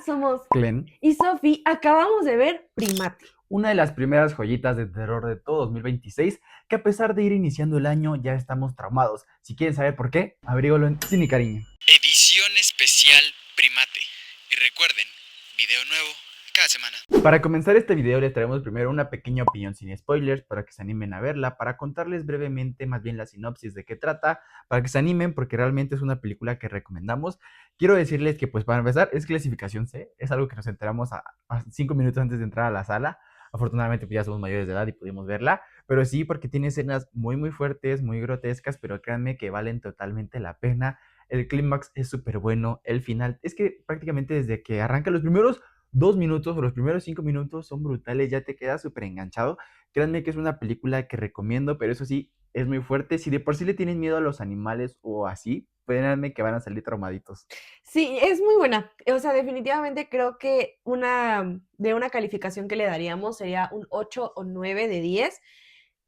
Somos Glenn, y Sophie. Acabamos de ver Primate. una de las primeras joyitas de terror de todo 2026, que a pesar de ir iniciando el año ya estamos traumados. Si quieren saber por qué, abrígalo en Cine y Cariño. Edición especial Primate. Y recuerden, video nuevo cada semana. Para comenzar este video les traemos primero una pequeña opinión sin spoilers para que se animen a verla, para contarles brevemente más bien la sinopsis de qué trata, para que se animen porque realmente es una película que recomendamos. Quiero decirles que pues para empezar es clasificación C, es algo que nos enteramos a 5 minutos antes de entrar a la sala. Afortunadamente pues ya somos mayores de edad y pudimos verla, pero sí porque tiene escenas muy fuertes, muy grotescas, pero créanme que valen totalmente la pena. El clímax es súper bueno, el final es que prácticamente desde que arranca los primeros 2 minutos o los primeros 5 minutos son brutales, ya te quedas súper enganchado. Créanme que es una película que recomiendo, pero eso sí, es muy fuerte. Si de por sí le tienen miedo a los animales o así, créanme que van a salir traumaditos. Sí, es muy buena. O sea, definitivamente creo que una calificación que le daríamos sería un 8 o 9 de 10.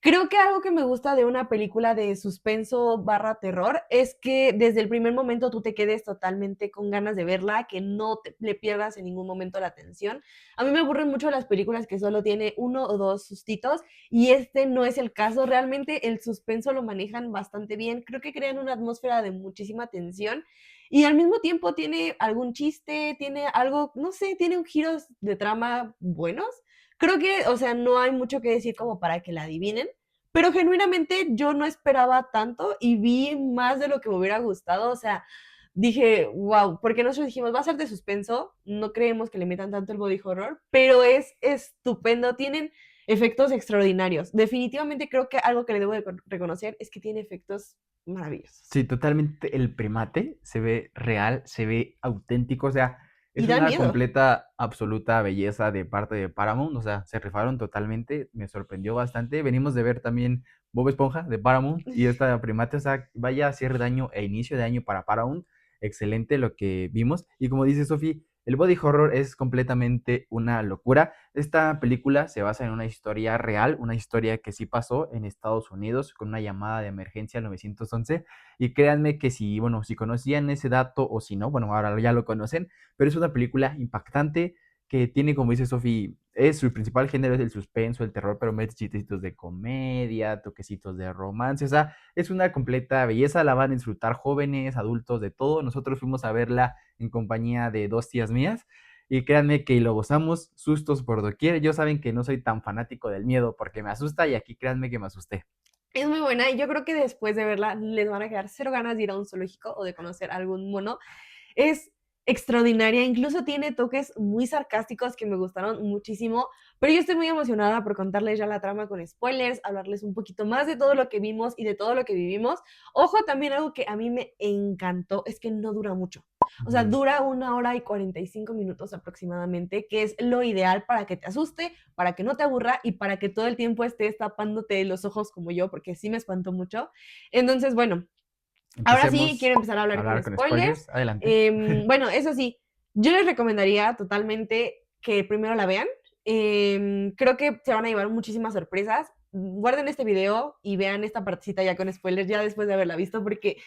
Creo que algo que me gusta de una película de suspenso barra terror es que desde el primer momento tú te quedes totalmente con ganas de verla, que no le pierdas en ningún momento la atención. A mí me aburren mucho las películas que solo tiene uno o dos sustitos y este no es el caso. Realmente el suspenso lo manejan bastante bien. Creo que crean una atmósfera de muchísima tensión y al mismo tiempo tiene algún chiste, tiene algo, no sé, tiene un giros de trama buenos. Creo que, o sea, no hay mucho que decir como para que la adivinen, pero genuinamente yo no esperaba tanto y vi más de lo que me hubiera gustado. O sea, dije, wow, porque nosotros dijimos, va a ser de suspenso, no creemos que le metan tanto el body horror, pero es estupendo, tienen efectos extraordinarios. Definitivamente creo que algo que le debo de reconocer es que tiene efectos maravillosos. Sí, totalmente el primate se ve real, se ve auténtico, o sea, Y es da una miedo. completa, absoluta belleza de parte de Paramount, o sea, se rifaron totalmente, me sorprendió bastante. Venimos de ver también Bob Esponja de Paramount y esta primate, o sea, vaya cierre de año e inicio de año para Paramount, excelente lo que vimos. Y como dice Sophie, el body horror es completamente una locura. Esta película se basa en una historia real, una historia que sí pasó en Estados Unidos con una llamada de emergencia al 911 y créanme que si, bueno, si conocían ese dato o si no, bueno, ahora ya lo conocen, pero es una película impactante que tiene, como dice Sophie, es su principal género es el suspenso, el terror, pero mete chistecitos de comedia, toquecitos de romance, o sea, es una completa belleza, la van a disfrutar jóvenes, adultos, de todo. Nosotros fuimos a verla en compañía de dos tías mías y créanme que lo gozamos, sustos por doquier. Yo saben que no soy tan fanático del miedo porque me asusta y aquí créanme que me asusté. Es muy buena y yo creo que después de verla les van a quedar cero ganas de ir a un zoológico o de conocer algún mono. Es extraordinaria, incluso tiene toques muy sarcásticos que me gustaron muchísimo, pero yo estoy muy emocionada por contarles ya la trama con spoilers, hablarles un poquito más de todo lo que vimos y de todo lo que vivimos. Ojo, también algo que a mí me encantó es que no dura mucho. O sea, Ujú. dura 1 hora y 45 minutos aproximadamente, que es lo ideal para que te asuste, para que no te aburra y para que todo el tiempo estés tapándote los ojos como yo, porque sí me espantó mucho. Entonces, bueno, ahora sí, Empecemos quiero empezar a a hablar con hablar con spoilers. spoilers. Adelante. Bueno, eso sí, yo les recomendaría totalmente que primero la vean. Creo que se van a llevar muchísimas sorpresas. Guarden este video y vean esta partecita ya con spoilers, ya después de haberla visto, porque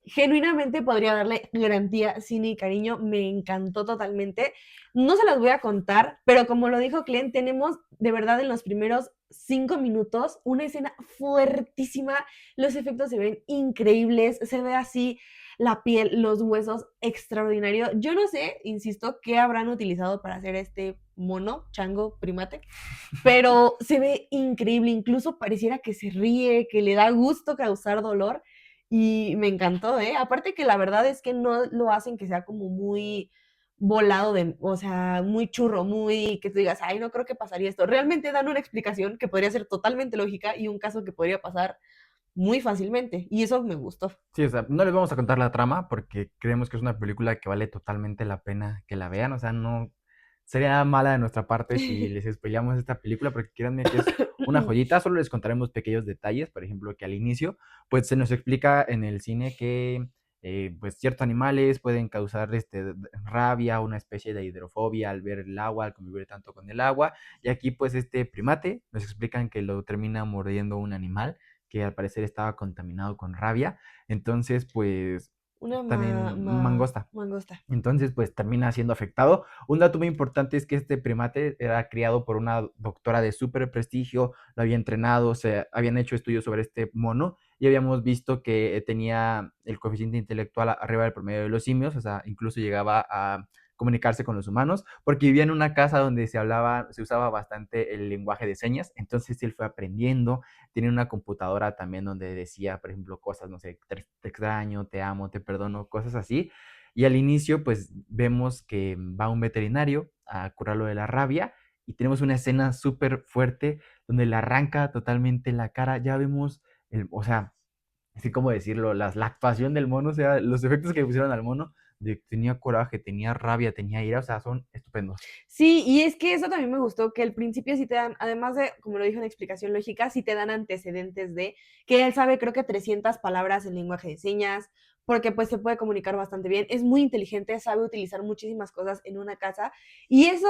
genuinamente podría darle garantía, cine y cariño. Me encantó totalmente. No se las voy a contar, pero como lo dijo Clint, tenemos de verdad en los primeros 5 minutos una escena fuertísima. Los efectos se ven increíbles, se ve así la piel, los huesos, extraordinario. Yo no sé, insisto, qué habrán utilizado para hacer este mono, chango, primate, pero se ve increíble, incluso pareciera que se ríe, que le da gusto causar dolor y me encantó, ¿eh? Aparte que la verdad es que no lo hacen que sea como muy volado de, o sea, muy churro, muy que tú digas, ay, no creo que pasaría esto. Realmente dan una explicación que podría ser totalmente lógica y un caso que podría pasar muy fácilmente y eso me gustó. Sí, o sea, no les vamos a contar la trama porque creemos que es una película que vale totalmente la pena que la vean. O sea, no sería mala de nuestra parte si les spoileamos esta película, porque créanme que es una joyita. Solo les contaremos pequeños detalles, por ejemplo, que al inicio, pues se nos explica en el cine que pues ciertos animales pueden causar rabia, una especie de hidrofobia al ver el agua, al convivir tanto con el agua. Y aquí, pues, este primate nos explican que lo termina mordiendo un animal que al parecer estaba contaminado con rabia. Entonces, pues, Una mangosta. mangosta. Entonces, pues termina siendo afectado. Un dato muy importante es que este primate era criado por una doctora de súper prestigio, lo había entrenado, se habían hecho estudios sobre este mono y habíamos visto que tenía el coeficiente intelectual arriba del promedio de los simios, o sea, incluso llegaba a comunicarse con los humanos, porque vivía en una casa donde se usaba bastante el lenguaje de señas, entonces él fue aprendiendo, tenía una computadora también donde decía, por ejemplo, cosas, no sé, te extraño, te amo, te perdono, cosas así, y al inicio, pues vemos que va un veterinario a curarlo de la rabia y tenemos una escena súper fuerte donde le arranca totalmente la cara. Ya vemos, o sea, así como decirlo, la actuación del mono, o sea, los efectos que le pusieron al mono, de que tenía coraje, tenía rabia, tenía ira, o sea, son estupendos. Sí, y es que eso también me gustó, que al principio sí te dan, además de, como lo dije, una explicación lógica, sí te dan antecedentes de que él sabe, creo que 300 palabras en lenguaje de señas, porque pues se puede comunicar bastante bien, es muy inteligente, sabe utilizar muchísimas cosas en una casa, y eso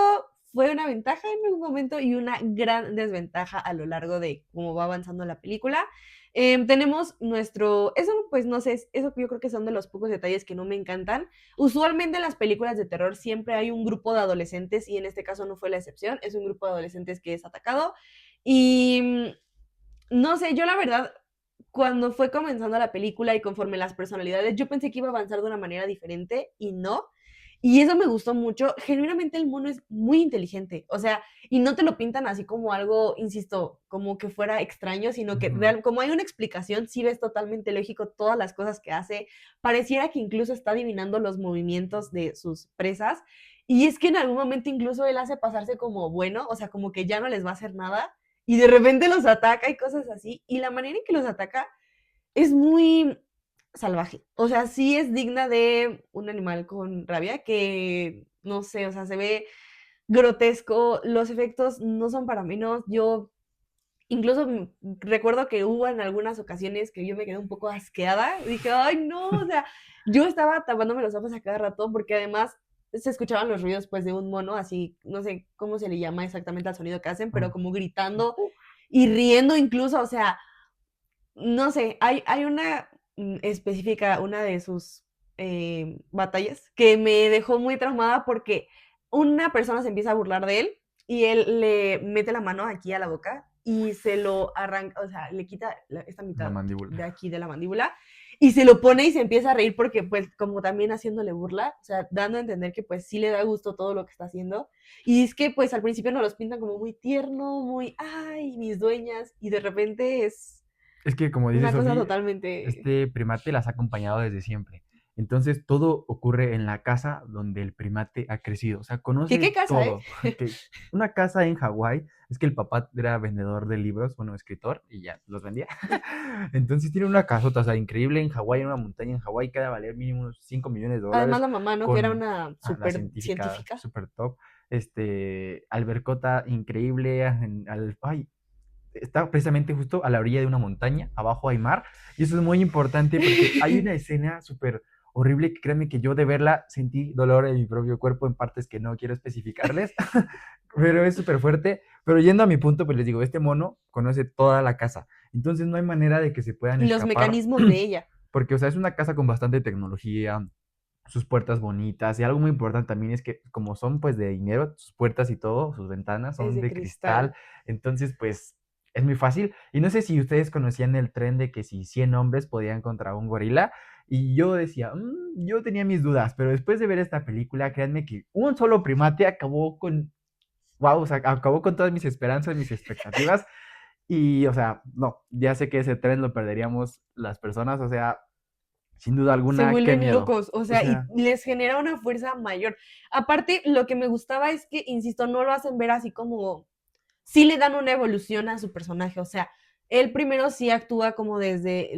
fue una ventaja en algún momento y una gran desventaja a lo largo de cómo va avanzando la película. Tenemos nuestro, eso pues no sé, eso yo creo que son de los pocos detalles que no me encantan. Usualmente en las películas de terror siempre hay un grupo de adolescentes y en este caso no fue la excepción, es un grupo de adolescentes que es atacado y no sé, yo la verdad, cuando fue comenzando la película y conforme las personalidades, yo pensé que iba a avanzar de una manera diferente y no. Y eso me gustó mucho. Genuinamente el mono es muy inteligente. O sea, y no te lo pintan así como algo, insisto, como que fuera extraño, sino que Ujú. como hay una explicación, sí ves totalmente lógico todas las cosas que hace. Pareciera que incluso está adivinando los movimientos de sus presas. Y es que en algún momento incluso él hace pasarse como bueno, o sea, como que ya no les va a hacer nada y de repente los ataca y cosas así. Y la manera en que los ataca es muy salvaje. O sea, sí es digna de un animal con rabia que, no sé, o sea, se ve grotesco. Los efectos no son para menos. Yo incluso recuerdo que hubo en algunas ocasiones que yo me quedé un poco asqueada. Dije, ay, no, o sea, yo estaba tapándome los ojos a cada rato porque además se escuchaban los ruidos pues de un mono, así, no sé cómo se le llama exactamente al sonido que hacen, pero como gritando y riendo incluso, o sea, no sé, hay una específica, una de sus batallas, que me dejó muy traumada porque una persona se empieza a burlar de él y él le mete la mano aquí a la boca y se lo arranca, o sea, le quita esta La mitad de mandíbula. aquí de la mandíbula y se lo pone y se empieza a reír porque pues como también haciéndole burla, o sea, dando a entender que pues sí le da gusto todo lo que está haciendo. Y es que pues al principio nos los pintan como muy tierno, muy, ay, mis dueñas, y de repente es Es que, como dice una cosa Sofi, totalmente. este primate las ha acompañado desde siempre. Entonces, todo ocurre en la casa donde el primate ha crecido. O sea, ¿Qué conoce casa, eh? todo. Que una casa en Hawái, es que el papá era vendedor de libros, bueno, escritor, y ya los vendía. Entonces, tiene una casota, o sea, increíble en Hawái, en una montaña en Hawái, que ha de valer mínimo unos 5 millones de Además, dólares, la mamá, ¿no? Que era con una la súper científica científica. super top. Albercota increíble, ay, está precisamente justo a la orilla de una montaña, abajo hay mar, y eso es muy importante porque hay una escena súper horrible que créanme que yo de verla sentí dolor en mi propio cuerpo en partes que no quiero especificarles, pero es súper fuerte. Pero yendo a mi punto, pues les digo, este mono conoce toda la casa, entonces no hay manera de que se puedan Y los escapar, mecanismos de ella. porque, o sea, es una casa con bastante tecnología, sus puertas bonitas, y algo muy importante también es que como son pues de dinero, sus puertas y todo, sus ventanas Es son de de cristal, cristal. entonces pues es muy fácil. Y no sé si ustedes conocían el tren de que si 100 hombres podían contra un gorila, y yo decía, yo tenía mis dudas, pero después de ver esta película, créanme que un solo primate acabó con, wow, o sea, acabó con todas mis esperanzas, mis expectativas, y o sea, no, ya sé que ese tren lo perderíamos las personas, o sea, sin duda Se alguna, qué vuelven miedo. locos, o O sea, y sea, les genera una fuerza mayor. Aparte, lo que me gustaba es que, insisto, no lo hacen ver así como, sí le dan una evolución a su personaje, o sea, él primero sí actúa como desde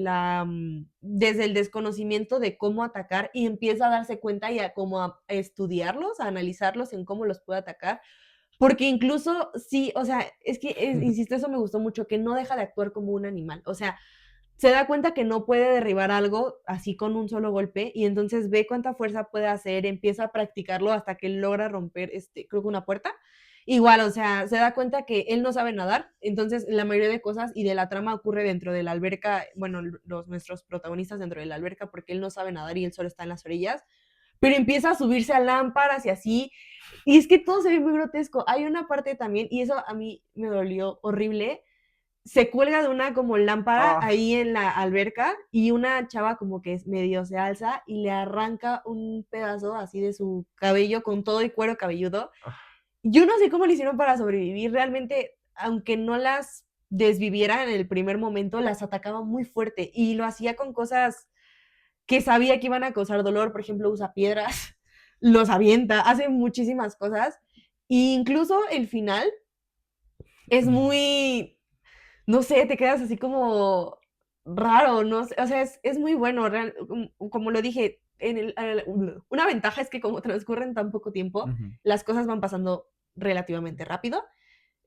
desde el desconocimiento de cómo atacar y empieza a darse cuenta y a como a estudiarlos, a analizarlos en cómo los puede atacar, porque incluso sí, o sea, es que, insisto, eso me gustó mucho, que no deja de actuar como un animal, o sea, se da cuenta que no puede derribar algo así con un solo golpe y entonces ve cuánta fuerza puede hacer, empieza a practicarlo hasta que logra romper, creo que una puerta igual, o sea, se da cuenta que él no sabe nadar, entonces la mayoría de cosas y de la trama ocurre dentro de la alberca, bueno, nuestros protagonistas dentro de la alberca porque él no sabe nadar y él solo está en las orillas, pero empieza a subirse a lámparas y así, y es que todo se ve muy grotesco. Hay una parte también, y eso a mí me dolió horrible, se cuelga de una como lámpara Ah, ahí en la alberca y una chava como que medio se alza y le arranca un pedazo así de su cabello con todo el cuero cabelludo. ah, Yo no sé cómo le hicieron para sobrevivir, realmente, aunque no las desviviera en el primer momento, las atacaba muy fuerte y lo hacía con cosas que sabía que iban a causar dolor, por ejemplo, usa piedras, los avienta, hace muchísimas cosas. E incluso el final es muy, no sé, te quedas así como raro, no sé, o sea, es muy bueno, como lo dije, una ventaja es que como transcurre en tan poco tiempo, ujú. las cosas van pasando relativamente rápido.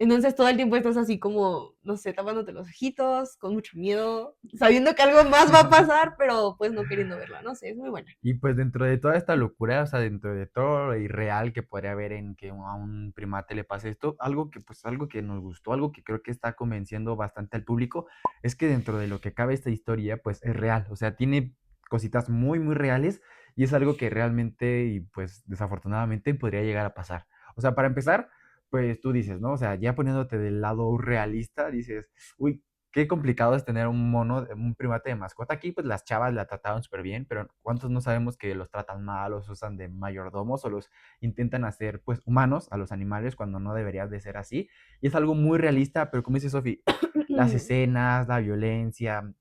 Entonces todo el tiempo estás así como, no sé, tapándote los ojitos, con mucho miedo, sabiendo que algo más va a pasar, pero pues no queriendo verla, no sé, es muy buena. Y pues dentro de toda esta locura, o sea, dentro de todo lo irreal que podría haber en que a un primate le pase esto, algo que nos gustó, algo que creo que está convenciendo bastante al público, es que dentro de lo que cabe esta historia, pues es real, o sea, tiene cositas muy, muy reales y es algo que realmente y pues desafortunadamente podría llegar a pasar. O sea, para empezar, pues tú dices, ¿no? O sea, ya poniéndote del lado realista, dices, uy, qué complicado es tener un mono, un primate de mascota. Aquí, pues las chavas la trataron súper bien, pero ¿cuántos no sabemos que los tratan mal, los usan de mayordomos o los intentan hacer, pues, humanos a los animales cuando no debería de ser así? Y es algo muy realista, pero como dice Sofi, las escenas, la violencia,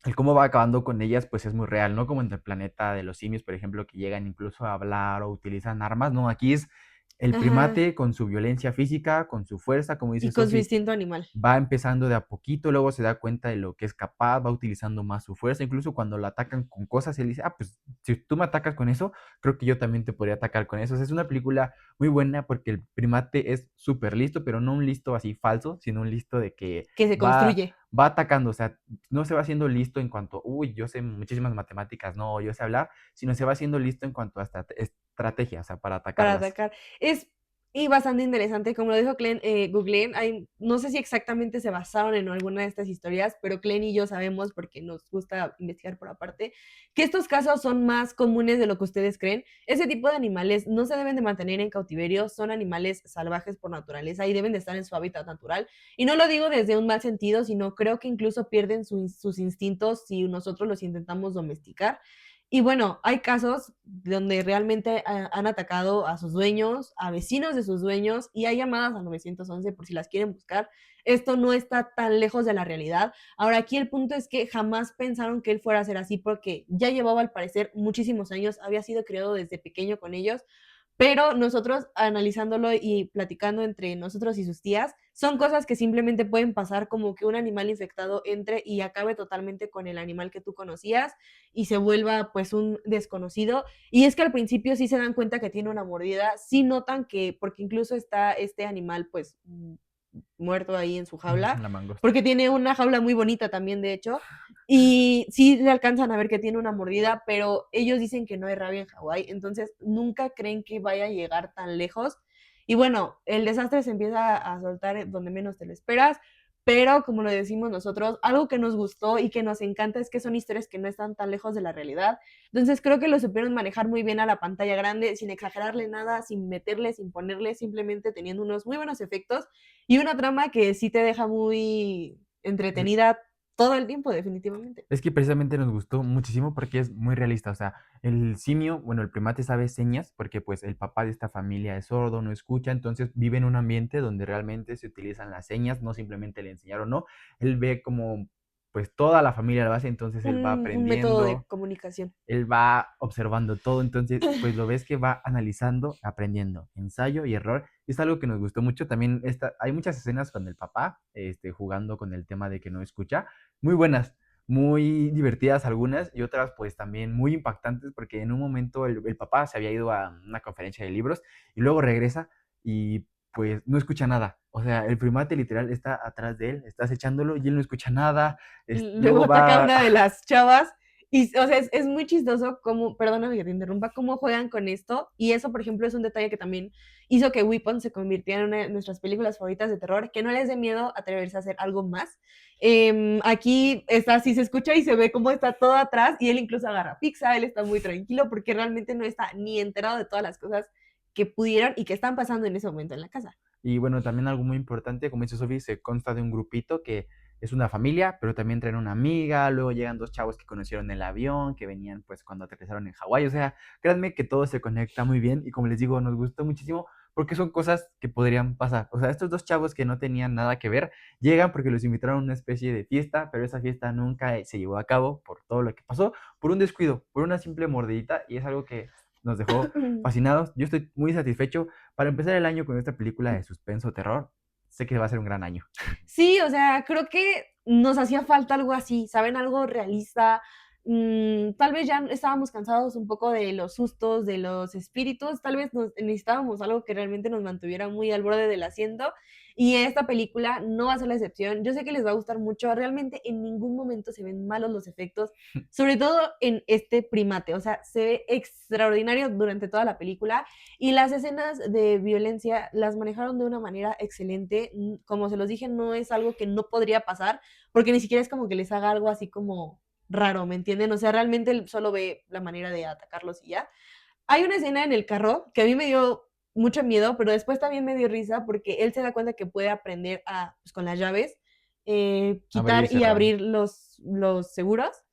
el cómo va acabando con ellas, pues es muy real, ¿no? Como en el planeta de los simios, por ejemplo, que llegan incluso a hablar o utilizan armas, ¿no? Aquí es el Ajá, primate con su violencia física, con su fuerza, como dice y con su Sofi, instinto animal. va empezando de a poquito, luego se da cuenta de lo que es capaz, va utilizando más su fuerza, incluso cuando lo atacan con cosas, él dice, ah, pues si tú me atacas con eso, creo que yo también te podría atacar con eso. O sea, es una película muy buena porque el primate es súper listo, pero no un listo así falso, sino un listo de que Que se va, construye. va atacando, o sea, no se va haciendo listo en cuanto, uy, yo sé muchísimas matemáticas, no, yo sé hablar, sino se va haciendo listo en cuanto a estrategia, o sea, para Para atacarlas. atacar. Es y bastante interesante, como lo dijo Glenn, googleen, no sé si exactamente se basaron en alguna de estas historias, pero Glenn y yo sabemos, porque nos gusta investigar por aparte, que estos casos son más comunes de lo que ustedes creen. Ese tipo de animales no se deben de mantener en cautiverio, son animales salvajes por naturaleza y deben de estar en su hábitat natural. Y no lo digo desde un mal sentido, sino creo que incluso pierden sus instintos si nosotros los intentamos domesticar. Y bueno, hay casos donde realmente han atacado a sus dueños, a vecinos de sus dueños, y hay llamadas al 911 por si las quieren buscar. Esto no está tan lejos de la realidad. Ahora, aquí el punto es que jamás pensaron que él fuera a ser así porque ya llevaba al parecer muchísimos años, había sido criado desde pequeño con ellos, pero nosotros analizándolo y platicando entre nosotros y sus tías, son cosas que simplemente pueden pasar, como que un animal infectado entre y acabe totalmente con el animal que tú conocías y se vuelva pues un desconocido. Y es que al principio sí se dan cuenta que tiene una mordida, sí notan que, porque incluso está este animal pues muerto ahí en su jaula, La mangosta. porque tiene una jaula muy bonita también, de hecho, y sí le alcanzan a ver que tiene una mordida, pero ellos dicen que no hay rabia en Hawái, entonces nunca creen que vaya a llegar tan lejos. Y bueno, el desastre se empieza a soltar donde menos te lo esperas, pero como lo decimos nosotros, algo que nos gustó y que nos encanta es que son historias que no están tan lejos de la realidad. Entonces creo que lo supieron manejar muy bien a la pantalla grande, sin exagerarle nada, sin meterle, sin ponerle, simplemente teniendo unos muy buenos efectos y una trama que sí te deja muy entretenida todo el tiempo, definitivamente. Es que precisamente nos gustó muchísimo porque es muy realista, o sea, el simio, bueno, el primate sabe señas porque pues el papá de esta familia es sordo, no escucha, entonces vive en un ambiente donde realmente se utilizan las señas, no simplemente le enseñaron, no, él ve como pues toda la familia lo hace, entonces él va Un método de aprendiendo, comunicación. él va observando todo, entonces pues lo ves que va analizando, aprendiendo, ensayo y error. Y es algo que nos gustó mucho. También hay muchas escenas con el papá, jugando con el tema de que no escucha, muy buenas, muy divertidas algunas y otras pues también muy impactantes porque en un momento el papá se había ido a una conferencia de libros y luego regresa y pues no escucha nada. O sea, el primate literal está atrás de él, está acechándolo y él no escucha nada. Luego Luego ataca a va, una de las chavas Y, o sea, es muy chistoso cómo, perdóname que te interrumpa, cómo juegan con esto. Y eso, por ejemplo, es un detalle que también hizo que Weapon se convirtiera en una de nuestras películas favoritas de terror, que no les dé miedo atreverse a hacer algo más. Aquí está, si se escucha y se ve cómo está todo atrás, y él incluso agarra pizza, él está muy tranquilo porque realmente no está ni enterado de todas las cosas que pudieron y que están pasando en ese momento en la casa. Y bueno, también algo muy importante, como dice Sofi, se consta de un grupito que es una familia, pero también traen una amiga, luego llegan dos chavos que conocieron en el avión, que venían pues cuando aterrizaron en Hawái, o sea, créanme que todo se conecta muy bien y como les digo, nos gustó muchísimo porque son cosas que podrían pasar. O sea, estos dos chavos que no tenían nada que ver, llegan porque los invitaron a una especie de fiesta, pero esa fiesta nunca se llevó a cabo por todo lo que pasó, por un descuido, por una simple mordidita y es algo que nos dejó fascinados. Yo estoy muy satisfecho para empezar el año con esta película de suspenso terror. Sé que va a ser un gran año. Sí, o sea, creo que nos hacía falta algo así, ¿saben? Algo realista. Tal vez ya estábamos cansados un poco de los sustos, de los espíritus, tal vez necesitábamos algo que realmente nos mantuviera muy al borde del asiento. Y esta película no va a ser la excepción. Yo sé que les va a gustar mucho. Realmente en ningún momento se ven malos los efectos, sobre todo en este primate. O sea, se ve extraordinario durante toda la película. Y las escenas de violencia las manejaron de una manera excelente. Como se los dije, no es algo que no podría pasar, porque ni siquiera es como que les haga algo así como raro, ¿me entienden? O sea, realmente él solo ve la manera de atacarlos y ya. Hay una escena en el carro que a mí me dio mucho miedo, pero después también me dio risa porque él se da cuenta que puede aprender a, pues con las llaves, Abrir y quitar y cerrar. abrir los seguros.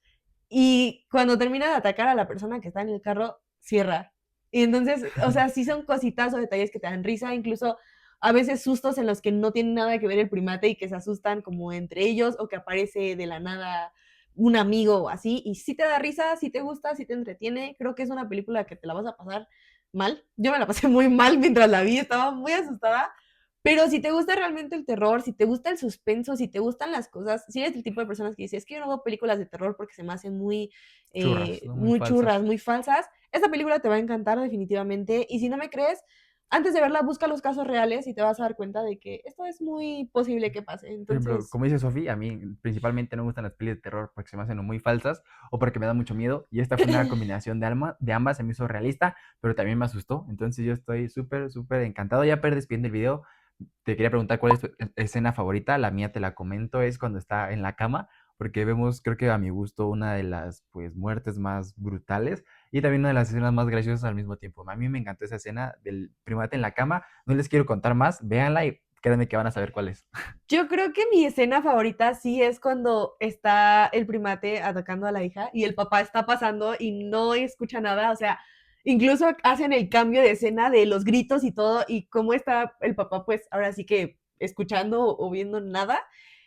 Y cuando termina de atacar a la persona que está en el carro, cierra. Y entonces, o sea, sí son cositas o detalles que te dan risa, incluso a veces sustos en los que no tienen nada que ver el primate y que se asustan como entre ellos o que aparece de la nada un amigo o así. Y sí te da risa, sí te gusta, sí te entretiene. Creo que es una película que te la vas a pasar mal. Yo me la pasé muy mal mientras la vi, estaba muy asustada, pero si te gusta realmente el terror, si te gusta el suspenso, si te gustan las cosas, si eres el tipo de personas que dices, es que yo no veo películas de terror porque se me hacen muy, Churras, ¿no? Muy muy falsas. churras, muy falsas, esta película te va a encantar definitivamente. Y si no me crees, antes de verla, busca los casos reales y te vas a dar cuenta de que esto es muy posible que pase. Por ejemplo, Entonces, como dice Sofía, a mí principalmente no me gustan las pelis de terror porque se me hacen o muy falsas o porque me da mucho miedo. Y esta fue una combinación de ambas, se me hizo realista, pero también me asustó. Entonces yo estoy súper, súper encantado. Ya per despidiendo el video, te quería preguntar cuál es tu escena favorita. La mía te la comento, es cuando está en la cama, porque vemos, creo que a mi gusto, una de las pues muertes más brutales y también una de las escenas más graciosas al mismo tiempo. A mí me encantó esa escena del primate en la cama. No les quiero contar más, véanla y créanme que van a saber cuál es. yo creo que mi escena favorita sí es cuando está el primate atacando a la hija y el papá está pasando y no escucha nada, o sea, incluso hacen el cambio de escena de los gritos y todo y cómo está el papá pues ahora sí que escuchando o viendo nada.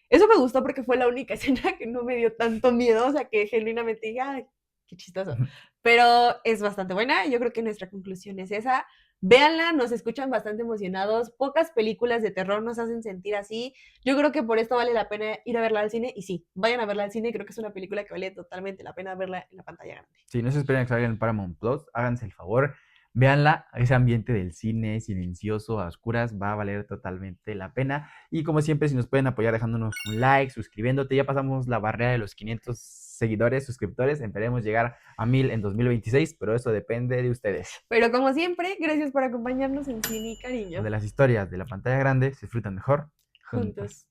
Eso me gustó porque fue la única escena que no me dio tanto miedo, o sea, que genuinamente dije, ay, qué chistoso. Pero es bastante buena, yo creo que nuestra conclusión es esa. Véanla, nos escuchan bastante emocionados. Pocas películas de terror nos hacen sentir así. Yo creo que por esto vale la pena ir a verla al cine. Y sí, vayan a verla al cine. Creo que es una película que vale totalmente la pena verla en la pantalla grande. Si no se esperan que salga en Paramount Plus, háganse el favor, véanla, ese ambiente del cine silencioso, a oscuras, va a valer totalmente la pena. Y como siempre, si nos pueden apoyar dejándonos un like, suscribiéndote, ya pasamos la barrera de los 500 seguidores, suscriptores, esperemos llegar a 1000 en 2026, pero eso depende de ustedes. Pero como siempre, gracias por acompañarnos en Cine y Cariño. Donde las historias de la pantalla grande se disfrutan mejor juntos. Juntos.